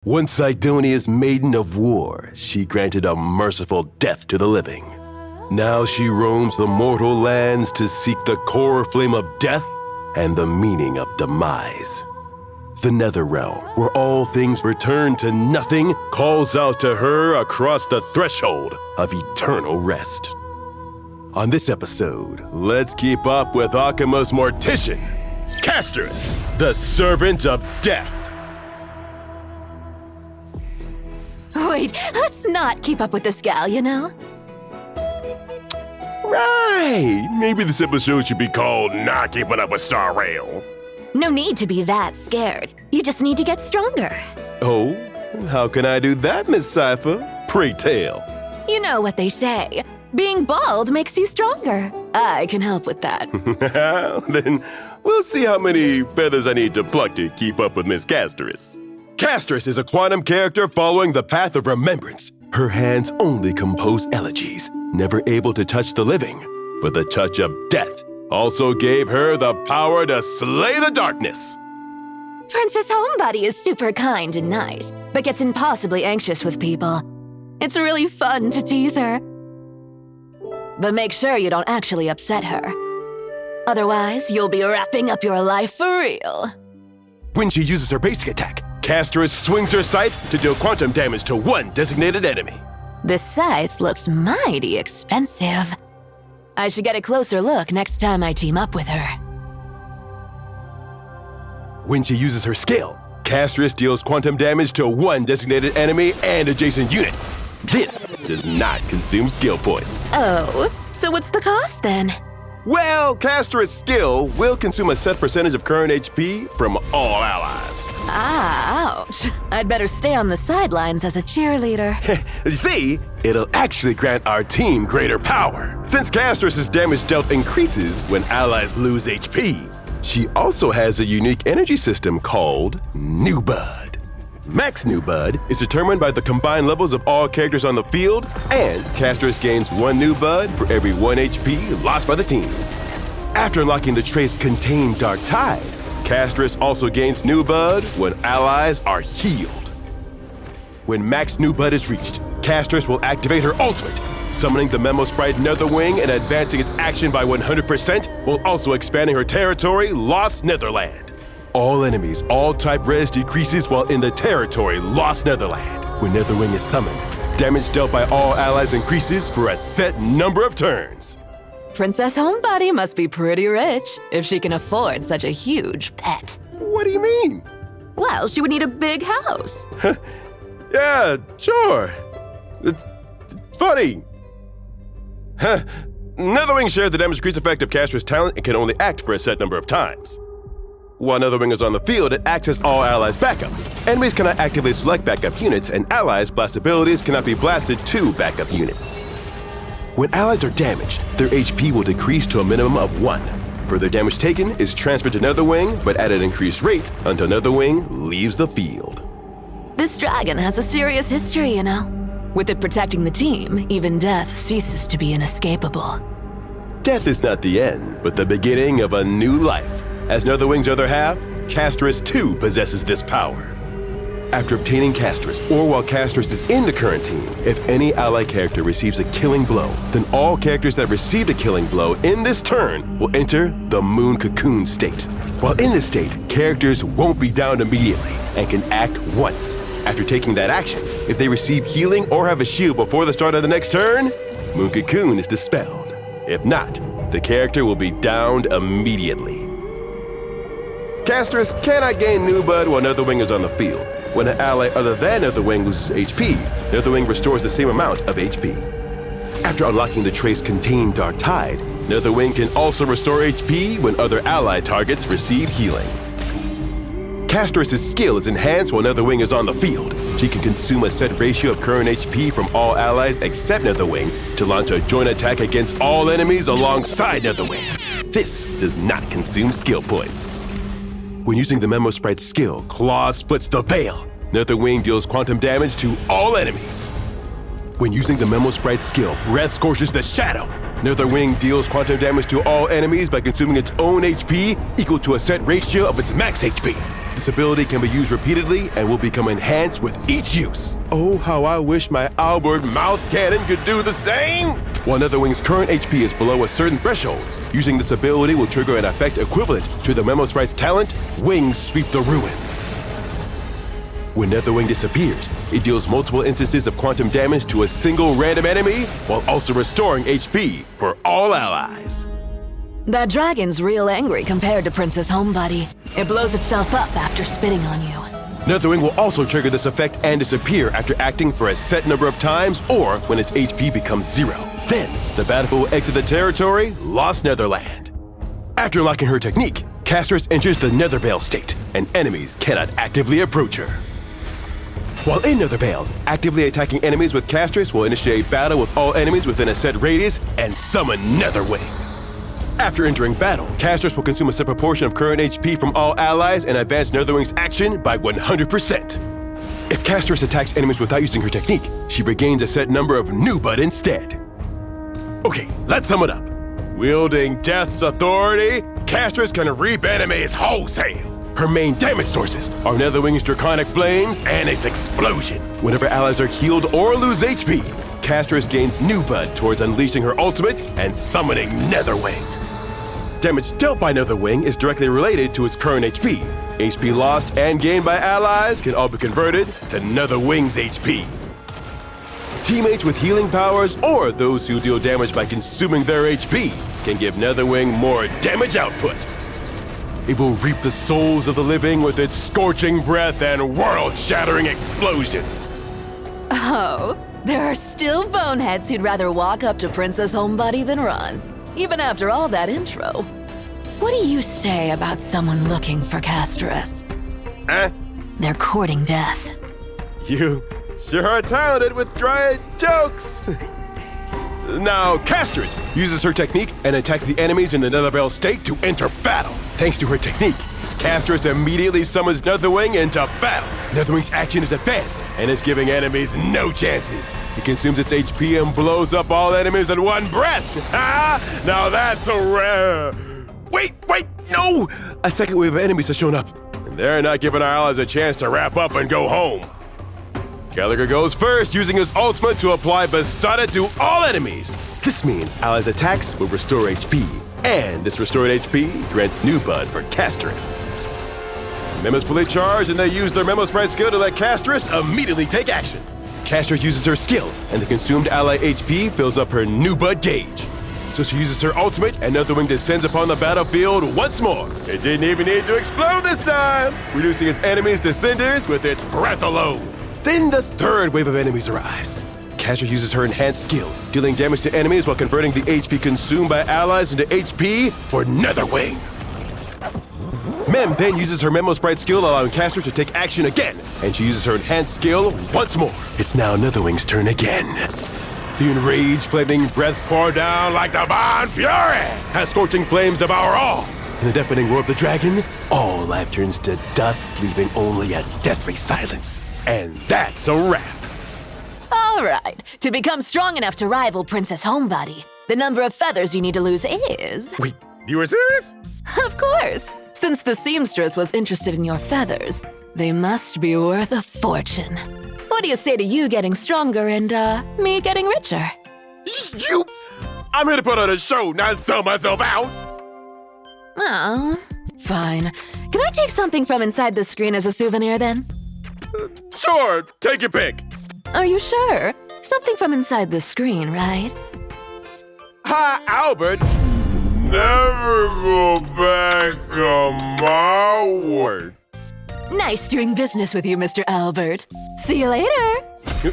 Once Aidonia's maiden of war, she granted a merciful death to the living. Now she roams the mortal lands to seek the core flame of death and the meaning of demise. The Nether Realm, where all things return to nothing, calls out to her across the threshold of eternal rest. On this episode, let's keep up with Akima's mortician, Castorice, the servant of death. Wait, let's not keep up with this gal, you know? Right! Maybe this episode should be called Not Keeping Up with Star Rail. No need to be that scared. You just need to get stronger. Oh? How can I do that, Miss Cypher? Pray tell. You know what they say. Being bald makes you stronger. I can help with that. Then we'll see how many feathers I need to pluck to keep up with Miss Castorice. Castorice is a quantum character following the path of remembrance. Her hands only compose elegies, never able to touch the living, but the touch of death also gave her the power to slay the darkness. Princess Homebody is super kind and nice, but gets impossibly anxious with people. It's really fun to tease her. But make sure you don't actually upset her. Otherwise, you'll be wrapping up your life for real. When she uses her basic attack, Castorice swings her scythe to deal quantum damage to one designated enemy. This scythe looks mighty expensive. I should get a closer look next time I team up with her. When she uses her skill, Castorice deals quantum damage to one designated enemy and adjacent units. This does not consume skill points. Oh, so what's the cost then? Well, Castorice's skill will consume a set percentage of current HP from all allies. Ouch. I'd better stay on the sidelines as a cheerleader. You see, it'll actually grant our team greater power. Since Castorice's damage dealt increases when allies lose HP, she also has a unique energy system called New Bud. Max New Bud is determined by the combined levels of all characters on the field, and Castorice gains one New Bud for every 1 HP lost by the team. After unlocking the trace Contain Dark Tide, Castorice also gains New Bud when allies are healed. When Max New Bud is reached, Castorice will activate her ultimate, summoning the Memo Sprite Netherwing and advancing its action by 100%, while also expanding her territory, Lost Netherland. All enemies, all type res decreases while in the territory, Lost Netherland. When Netherwing is summoned, damage dealt by all allies increases for a set number of turns. Princess Homebody must be pretty rich if she can afford such a huge pet. What do you mean? Well, she would need a big house. Yeah, sure. It's funny. Netherwing shares the damage decrease effect of Castorice's talent and can only act for a set number of times. While Netherwing is on the field, it acts as all allies' backup. Enemies cannot actively select backup units, and allies' blast abilities cannot be blasted to backup units. When allies are damaged, their HP will decrease to a minimum of 1. Further damage taken is transferred to Netherwing, but at an increased rate until Netherwing leaves the field. This dragon has a serious history, you know. With it protecting the team, even death ceases to be inescapable. Death is not the end, but the beginning of a new life. As Netherwing's other half, Castorice too possesses this power. After obtaining Castorice, or while Castorice is in the current team, if any ally character receives a killing blow, then all characters that received a killing blow in this turn will enter the Moon Cocoon state. While in this state, characters won't be downed immediately and can act once. After taking that action, if they receive healing or have a shield before the start of the next turn, Moon Cocoon is dispelled. If not, the character will be downed immediately. Castorice cannot gain New Bud while Netherwing is on the field. When an ally other than Netherwing loses HP, Netherwing restores the same amount of HP. After unlocking the trace Contain Dark Tide, Netherwing can also restore HP when other ally targets receive healing. Castorice's skill is enhanced while Netherwing is on the field. She can consume a set ratio of current HP from all allies except Netherwing to launch a joint attack against all enemies alongside Netherwing. This does not consume skill points. When using the Memo Sprite skill, Claw splits the veil. Netherwing deals quantum damage to all enemies. When using the Memo Sprite skill, Breath scorches the shadow. Netherwing deals quantum damage to all enemies by consuming its own HP equal to a set ratio of its max HP. This ability can be used repeatedly and will become enhanced with each use. Oh, how I wish my Albert mouth cannon could do the same! While Netherwing's current HP is below a certain threshold, using this ability will trigger an effect equivalent to the Memo Sprite's talent, Wings Sweep the Ruins. When Netherwing disappears, it deals multiple instances of quantum damage to a single random enemy, while also restoring HP for all allies. That dragon's real angry compared to Princess Homebody. It blows itself up after spitting on you. Netherwing will also trigger this effect and disappear after acting for a set number of times or when its HP becomes 0. Then, the battle will exit the territory, Lost Netherland. After unlocking her technique, Castorice enters the Nethervale state, and enemies cannot actively approach her. While in Nethervale, actively attacking enemies with Castorice will initiate battle with all enemies within a set radius and summon Netherwing. After entering battle, Castorice will consume a set proportion of current HP from all allies and advance Netherwing's action by 100%. If Castorice attacks enemies without using her technique, she regains a set number of new bud instead. Okay, let's sum it up. Wielding Death's authority, Castorice can reap enemies wholesale. Her main damage sources are Netherwing's Draconic Flames and its explosion. Whenever allies are healed or lose HP, Castorice gains new bud towards unleashing her ultimate and summoning Netherwing. Damage dealt by Netherwing is directly related to its current HP. HP lost and gained by allies can all be converted to Netherwing's HP. Teammates with healing powers or those who deal damage by consuming their HP can give Netherwing more damage output. It will reap the souls of the living with its scorching breath and world-shattering explosion. Oh, there are still boneheads who'd rather walk up to Princess Homebody than run, even after all that intro. What do you say about someone looking for Castorice? They're courting death. You sure are talented with dry jokes. Now, Castorice uses her technique and attacks the enemies in the Nethervale state to enter battle. Thanks to her technique, Castorice immediately summons Netherwing into battle. Netherwing's action is advanced and is giving enemies no chances. He consumes its HP and blows up all enemies in one breath. Now that's a rare. Wait, no! A second wave of enemies has shown up, and they're not giving our allies a chance to wrap up and go home. Gallagher goes first, using his ultimate to apply Besotted to all enemies. This means allies' attacks will restore HP, and this restored HP grants new bud for Castorice. Memos fully charged, and they use their Memo Sprite skill to let Castorice immediately take action. Castorice uses her skill, and the consumed ally HP fills up her new bud gauge. So she uses her ultimate, and Netherwing descends upon the battlefield once more. It didn't even need to explode this time, reducing its enemies to cinders with its breath alone. Then the third wave of enemies arrives. Castorice uses her enhanced skill, dealing damage to enemies while converting the HP consumed by allies into HP for Netherwing. Mem then uses her Memo Sprite skill, allowing Castorice to take action again, and she uses her enhanced skill once more. It's now Netherwing's turn again. The enraged flaming breaths pour down like divine fury as scorching flames devour all. In the deafening roar of the dragon, all life turns to dust, leaving only a deathly silence. And that's a wrap. All right, to become strong enough to rival Princess Homebody, the number of feathers you need to lose is... Wait, you were serious? Of course! Since the seamstress was interested in your feathers, they must be worth a fortune. What do you say to you getting stronger and, me getting richer? You... I'm here to put on a show, not sell myself out! Oh, fine. Can I take something from inside the screen as a souvenir, then? Sure, take your pick. Are you sure? Something from inside the screen, right? Hi, Albert. Never go back on my word. Nice doing business with you, Mr. Albert. See you later.